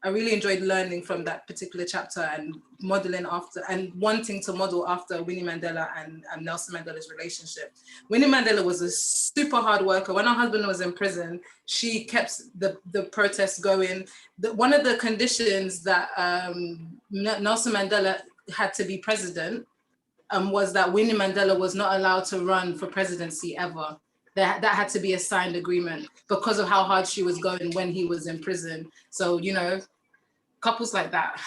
enjoyed learning from that particular chapter and modeling after and wanting to model after Winnie Mandela and Nelson Mandela's relationship. Winnie Mandela was a super hard worker. When her husband was in prison, she kept the protests going. One of the conditions that Nelson Mandela had to be president was that Winnie Mandela was not allowed to run for presidency ever. That had to be a signed agreement because of how hard she was going when he was in prison. So, you know, couples like that.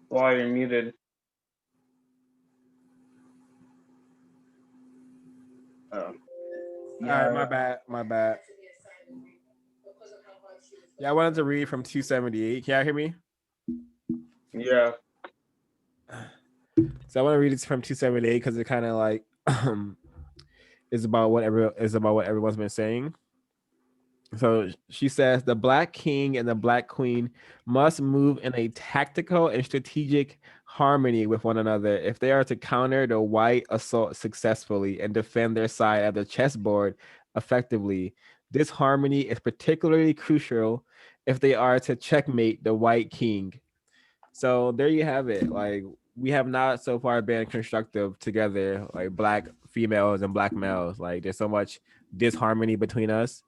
While you're muted. Oh. Yeah. All right, my bad. Yeah, I wanted to read from 278. Can y'all hear me? Yeah. So I want to read it from 278 because it kind of like is about what everyone's been saying. So she says the Black King and the Black Queen must move in a tactical and strategic harmony with one another if they are to counter the white assault successfully and defend their side of the chessboard effectively. This harmony is particularly crucial if they are to checkmate the White King. So there you have it. Like, we have not so far been constructive together, like Black females and Black males. Like, there's so much disharmony between us.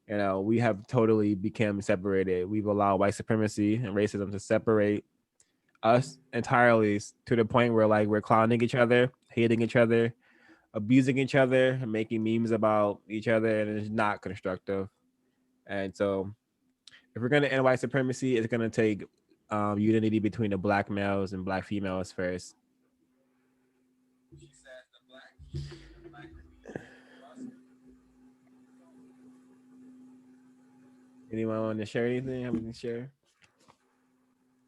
You know, we have totally become separated. We've allowed white supremacy and racism to separate us entirely to the point where like we're clowning each other, hating each other, abusing each other, and making memes about each other, and it's not constructive. And so if we're gonna end white supremacy, it's gonna take unity between the Black males and Black females first. Anyone want to share anything? Have anything to share?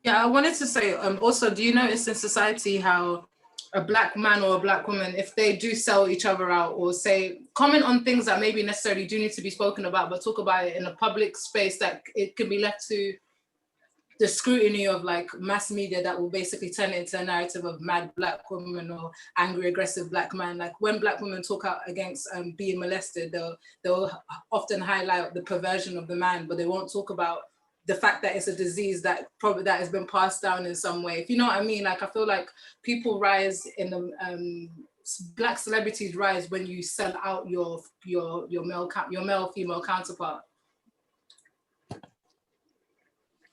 Yeah, I wanted to say also, do you notice in society how a Black man or a Black woman, if they do sell each other out or say, comment on things that maybe necessarily do need to be spoken about, but talk about it in a public space, that it can be left to the scrutiny of like mass media that will basically turn it into a narrative of mad Black woman or angry, aggressive Black man. Like when Black women talk out against being molested, they'll often highlight the perversion of the man, but they won't talk about the fact that it's a disease that probably that has been passed down in some way. If you know what I mean, like I feel like people rise in the Black celebrities rise when you sell out your male female counterpart.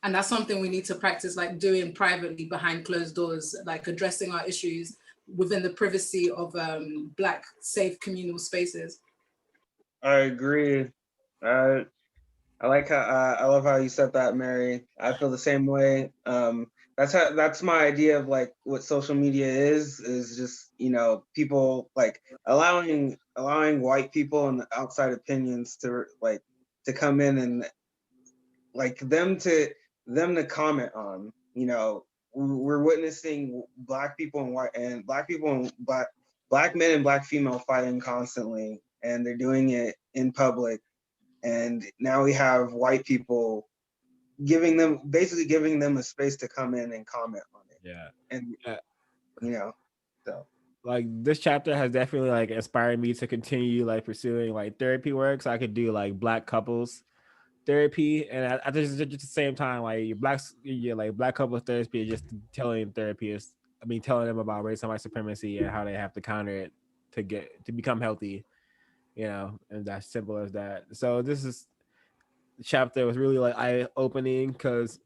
And that's something we need to practice, like doing privately behind closed doors, like addressing our issues within the privacy of Black safe communal spaces. I agree. I like how I love how you said that, Mary. I feel the same way. That's my idea of like what social media is just, you know, people like allowing white people and outside opinions to come in and like them to comment on, you know, we're witnessing Black people and Black men and Black female fighting constantly, and they're doing it in public. And now we have white people basically giving them a space to come in and comment on it. Yeah. And you know, so like this chapter has definitely like inspired me to continue like pursuing like therapy work, so I could do like Black couples therapy. And at the same time, like Black couples therapy is just telling therapists, telling them about race and white supremacy and how they have to counter it to become healthy, you know, and that's simple as that. So this chapter was really like eye opening because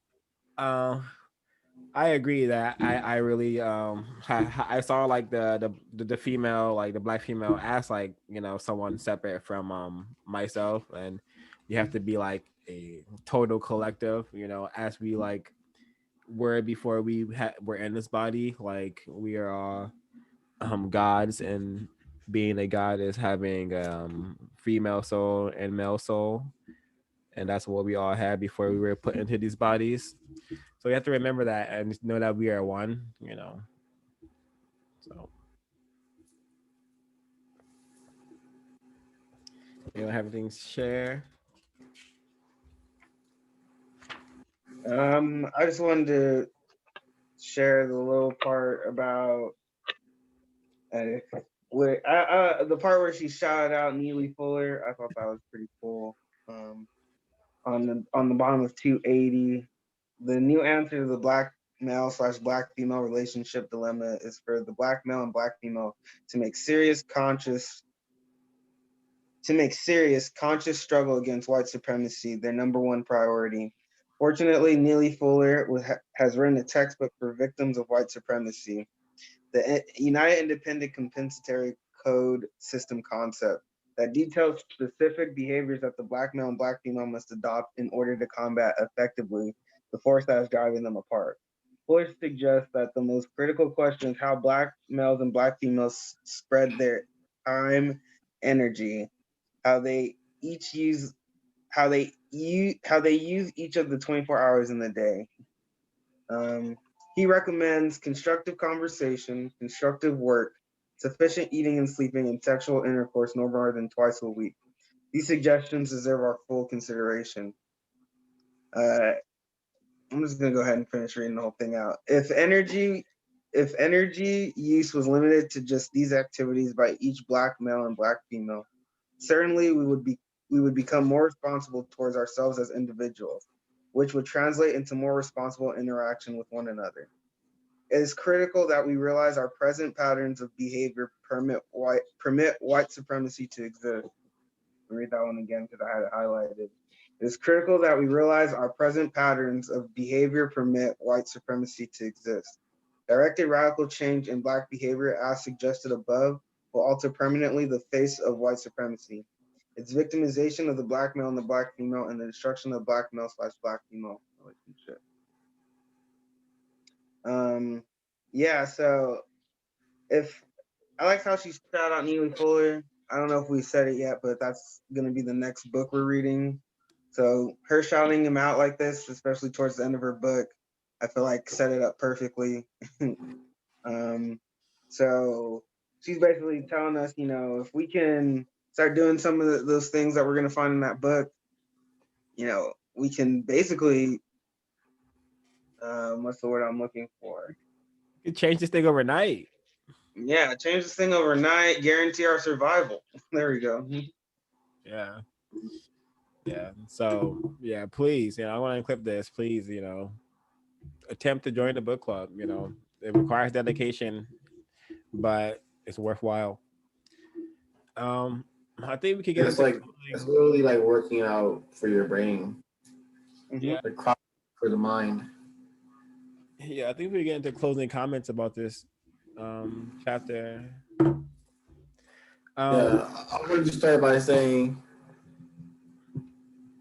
I agree that I really I saw like the female, like the black female, as like, you know, someone separate from myself, and you have to be like a total collective, you know, as we like were before were in this body. Like we are all gods, and being a god is having female soul and male soul, and that's what we all had before we were put into these bodies. So we have to remember that and know that we are one, you know. So you don't have anything to share. I just wanted to share the little part about uh, the part where she shouted out Neely Fuller. I thought that was pretty cool. Um, on the bottom of 280, the new answer to the black male / black female relationship dilemma is for the black male and black female to make serious conscious struggle against white supremacy their number one priority. Fortunately, Neely Fuller has written a textbook for victims of white supremacy, the United Independent Compensatory Code System concept that details specific behaviors that the black male and black female must adopt in order to combat effectively the force that is driving them apart. Fuller suggests that the most critical question is how black males and black females spread their time, energy, how they each use how they use each of the 24 hours in the day. Um, he recommends constructive conversation, constructive work, sufficient eating and sleeping, and sexual intercourse no more than twice a week. These suggestions deserve our full consideration. Uh, I'm just gonna go ahead and finish reading the whole thing out. If energy use was limited to just these activities by each black male and black female, certainly we would become more responsible towards ourselves as individuals, which would translate into more responsible interaction with one another. It is critical that we realize our present patterns of behavior permit white supremacy to exist. I'll read that one again because I had it highlighted. It is critical that we realize our present patterns of behavior permit white supremacy to exist. Directed radical change in black behavior, as suggested above, will alter permanently the face of white supremacy. Its victimization of the black male and the black female, and the destruction of black male / black female relationship. Yeah, so if I like how she shout out Neely Fuller. I don't know if we said it yet, but that's gonna be the next book we're reading. So her shouting him out like this, especially towards the end of her book, I feel like set it up perfectly. um, so she's basically telling us, you know, if we can start doing some of those things that we're gonna find in that book, you know, we can basically, what's the word I'm looking for? You could change this thing overnight. Yeah, change this thing overnight, guarantee our survival. There we go. Yeah. Yeah. So yeah, please, you know, I want to clip this. Please, you know, attempt to join the book club. You know, it requires dedication, but it's worthwhile. Um, I think we could get It's into like it's literally like working out for your brain, yeah, like crop for the mind. yeah. I think we get into closing comments about this chapter. Yeah, I wanted to start by saying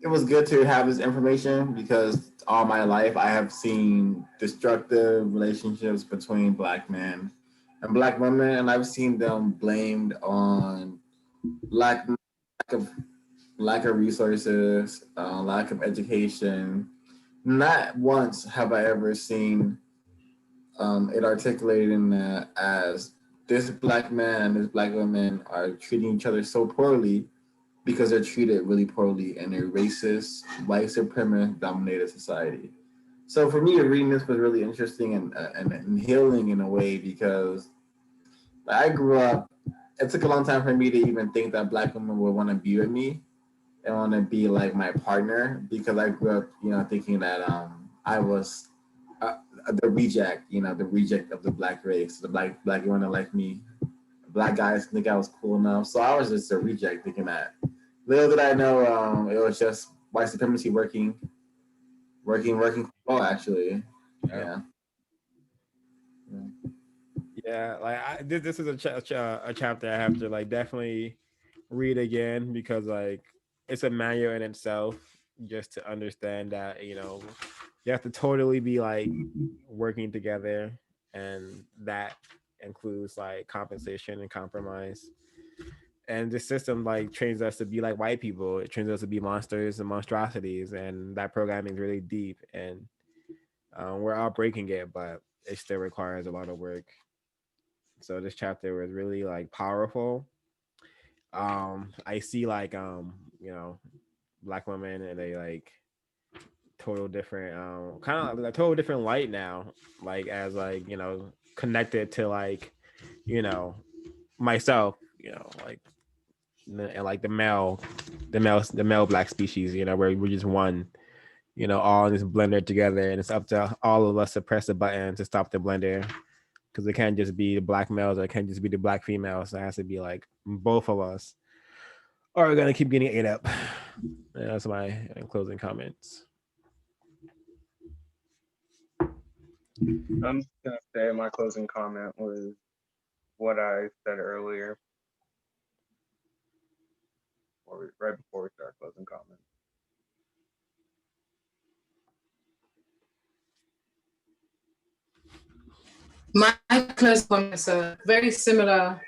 it was good to have this information because all my life I have seen destructive relationships between black men and black women, and I've seen them blamed on lack of lack of resources, lack of education. Not once have I ever seen it articulated in that as this black man and this black woman are treating each other so poorly because they're treated really poorly in a racist, white supremacist dominated society. So for me, reading this was really interesting and healing in a way because I grew up. It took a long time for me to even think that black women would want to be with me and want to be like my partner because I grew up, you know, thinking that I was the reject, you know, the reject of the black race, the black women like me, black guys think I was cool enough, so I was just a reject thinking that. Little did I know, it was just white supremacy working well actually. Yeah. Yeah, like this is a chapter I have to like definitely read again because like it's a manual in itself just to understand that you have to totally be like working together, and that includes like compensation and compromise. And the system like trains us to be like white people. It trains us to be monsters and monstrosities, and that programming is really deep. And we're all breaking it, but it still requires a lot of work. So this chapter was really like powerful. I see like black women and they like total different kind of like total different light now, like as like connected to like you know myself, like and like the male black species, where we're just one, all in this blender together, and it's up to all of us to press the button to stop the blender, because it can't just be the black males or it can't just be the black females. It has to be like both of us, or we're gonna keep getting ate up. And that's my closing comments. I'm just gonna say my closing comment was what I said earlier, right before we start closing comments. My closing comments are very similar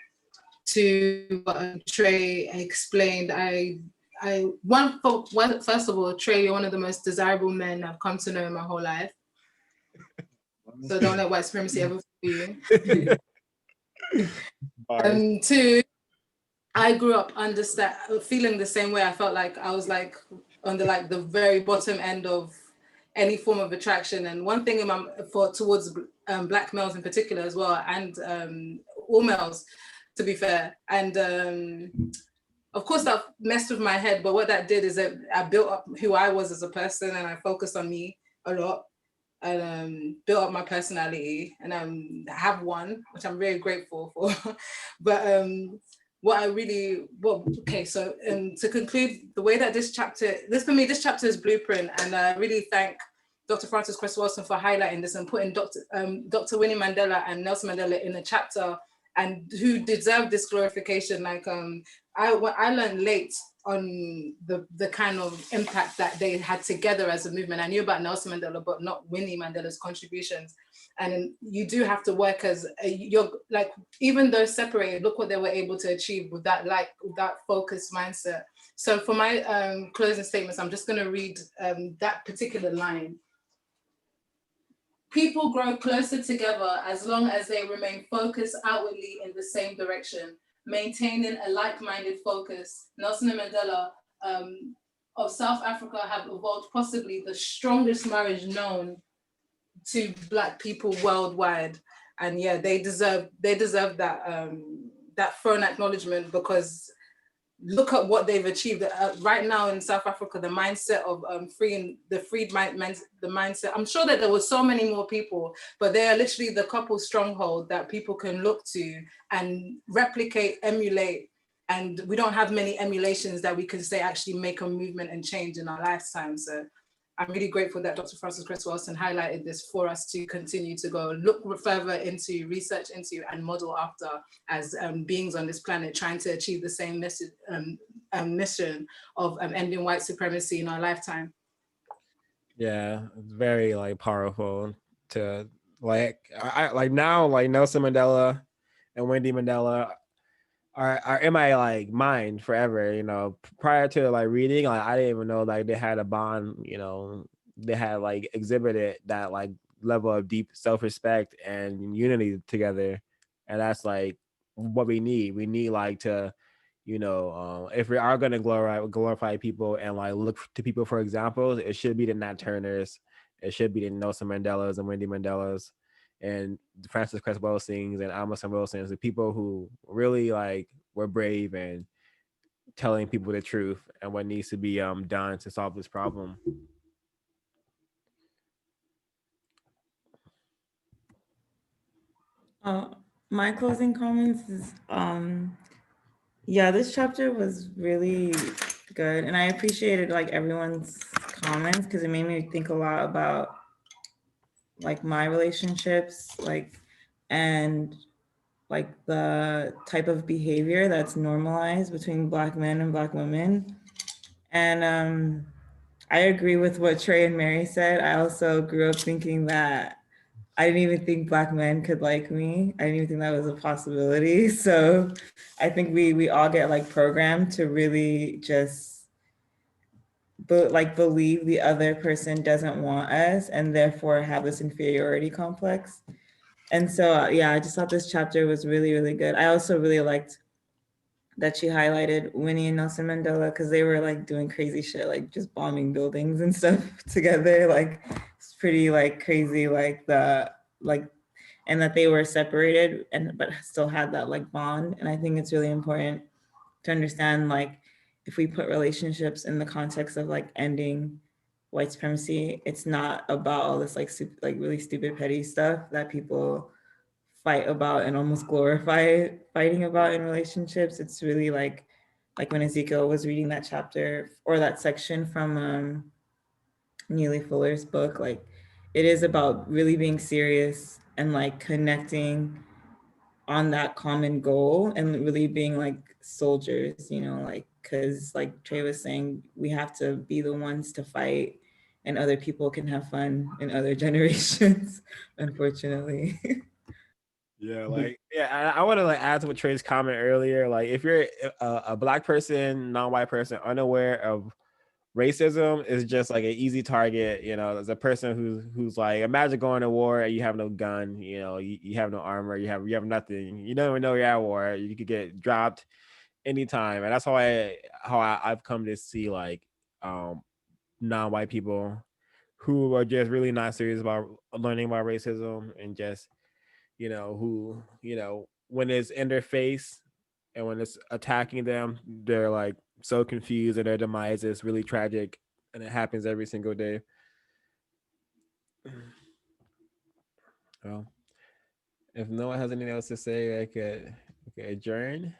to what Trey explained. First of all, Trey, you're one of the most desirable men I've come to know in my whole life. So don't let white supremacy ever fool you. Two, I grew up feeling the same way. I felt like I was like on the very bottom end of any form of attraction. And one thing towards black males in particular as well, and all males, to be fair. And of course that messed with my head, but what that did is that I built up who I was as a person, and I focused on me a lot, and built up my personality, and I have one, which I'm very grateful for. But so to conclude, the way that this chapter is blueprint, and I really thank Dr. Frances Cress Welsing for highlighting this and putting Dr. Winnie Mandela and Nelson Mandela in a chapter, and who deserve this glorification. Like I learned late on the kind of impact that they had together as a movement. I knew about Nelson Mandela, but not Winnie Mandela's contributions. And you do have to work as you're like, even though separated, look what they were able to achieve with that focused mindset. So for my closing statements, I'm just going to read that particular line. People grow closer together as long as they remain focused outwardly in the same direction, maintaining a like-minded focus. Nelson Mandela of South Africa have evolved possibly the strongest marriage known to Black people worldwide. And yeah, they deserve that throne acknowledgement, because look at what they've achieved right now in South Africa. The mindset of the mindset. I'm sure that there were so many more people, but they are literally the couple stronghold that people can look to and replicate, emulate. And we don't have many emulations that we can say actually make a movement and change in our lifetime. So I'm really grateful that Dr. Frances Cress Welsing highlighted this for us to continue to go look further into, research into, and model after as beings on this planet trying to achieve the same mission of ending white supremacy in our lifetime. Yeah, it's very like powerful to like I like now like Nelson Mandela and Wendy Mandela are in my like mind forever. Prior to like reading, like I didn't even know like they had a bond. They had like exhibited that like level of deep self-respect and unity together, and that's like what we need. We need like to if we are going to glorify people and like look to people for examples, it should be the Nat Turners, it should be the Nelson Mandelas and Wendy Mandelas and Frances Cress Welsings and Amazon Wilsons, the people who really like were brave and telling people the truth and what needs to be done to solve this problem. My closing comments is yeah, this chapter was really good, and I appreciated like everyone's comments because it made me think a lot about like my relationships, like, and like the type of behavior that's normalized between Black men and Black women. And I agree with what Trey and Mary said. I also grew up thinking that I didn't even think Black men could like me. I didn't even think that was a possibility. So I think we all get like programmed to really just believe the other person doesn't want us and therefore have this inferiority complex. And so yeah, I just thought this chapter was really, really good. I also really liked that she highlighted Winnie and Nelson Mandela because they were like doing crazy shit, like just bombing buildings and stuff together. Like it's pretty like crazy, like the like, and that they were separated and but still had that like bond. And I think it's really important to understand like if we put relationships in the context of like ending white supremacy, it's not about all this like like really stupid petty stuff that people fight about and almost glorify fighting about in relationships. It's really like when Ezekiel was reading that chapter or that section from Neely Fuller's book, like it is about really being serious and like connecting on that common goal and really being like soldiers, you know, like because like Trey was saying, we have to be the ones to fight and other people can have fun in other generations, unfortunately. Yeah, like yeah, I want to like add to what Trey's comment earlier. Like, if you're a Black person, non-white person, unaware of racism, is just like an easy target. You know, as a person who's like, imagine going to war and you have no gun, you know, you have no armor, you have nothing. You don't even know you're at war. You could get dropped anytime, and that's I've come to see like non-white people who are just really not serious about learning about racism and just who, when it's in their face and when it's attacking them, they're like so confused and their demise is really tragic and it happens every single day. Well, if no one has anything else to say, I could adjourn.